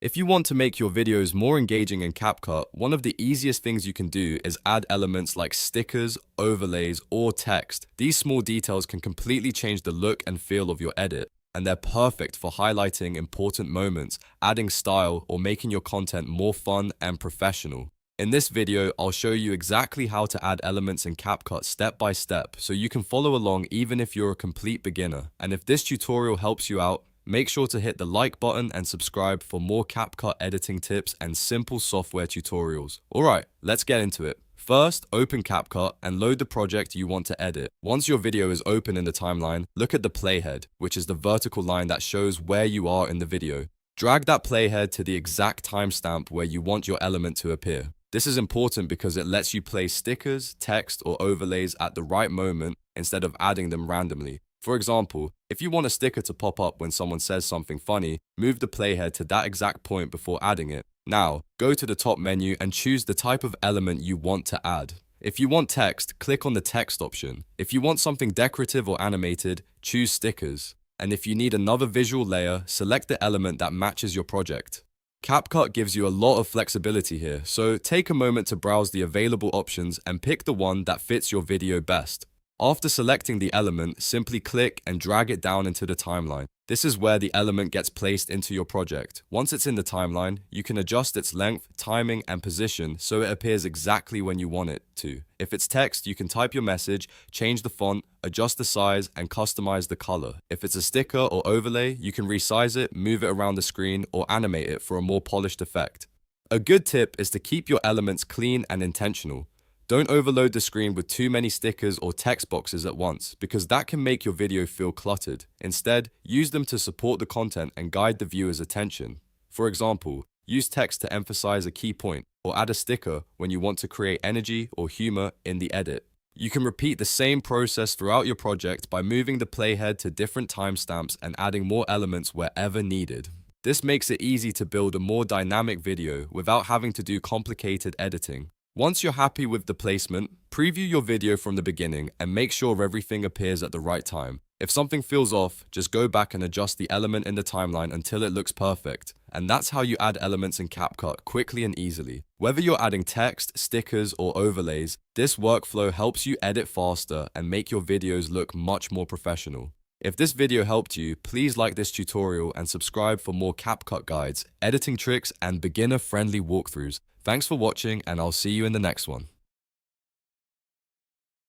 If you want to make your videos more engaging in CapCut, one of the easiest things you can do is add elements like stickers, overlays, or text. These small details can completely change the look and feel of your edit, and they're perfect for highlighting important moments, adding style, or making your content more fun and professional. In this video, I'll show you exactly how to add elements in CapCut step by step, so you can follow along even if you're a complete beginner. And if this tutorial helps you out, make sure to hit the like button and subscribe for more CapCut editing tips and simple software tutorials. Alright, let's get into it. First, open CapCut and load the project you want to edit. Once your video is open in the timeline, look at the playhead, which is the vertical line that shows where you are in the video. Drag that playhead to the exact timestamp where you want your element to appear. This is important because it lets you place stickers, text, or overlays at the right moment instead of adding them randomly. For example, if you want a sticker to pop up when someone says something funny, move the playhead to that exact point before adding it. Now, go to the top menu and choose the type of element you want to add. If you want text, click on the text option. If you want something decorative or animated, choose stickers. And if you need another visual layer, select the element that matches your project. CapCut gives you a lot of flexibility here, so take a moment to browse the available options and pick the one that fits your video best. After selecting the element, simply click and drag it down into the timeline. This is where the element gets placed into your project. Once it's in the timeline, you can adjust its length, timing, and position so it appears exactly when you want it to. If it's text, you can type your message, change the font, adjust the size, and customize the color. If it's a sticker or overlay, you can resize it, move it around the screen, or animate it for a more polished effect. A good tip is to keep your elements clean and intentional. Don't overload the screen with too many stickers or text boxes at once, because that can make your video feel cluttered. Instead, use them to support the content and guide the viewer's attention. For example, use text to emphasize a key point, or add a sticker when you want to create energy or humor in the edit. You can repeat the same process throughout your project by moving the playhead to different timestamps and adding more elements wherever needed. This makes it easy to build a more dynamic video without having to do complicated editing. Once you're happy with the placement, preview your video from the beginning and make sure everything appears at the right time. If something feels off, just go back and adjust the element in the timeline until it looks perfect. And that's how you add elements in CapCut quickly and easily. Whether you're adding text, stickers, or overlays, this workflow helps you edit faster and make your videos look much more professional. If this video helped you, please like this tutorial and subscribe for more CapCut guides, editing tricks, and beginner-friendly walkthroughs. Thanks for watching, and I'll see you in the next one.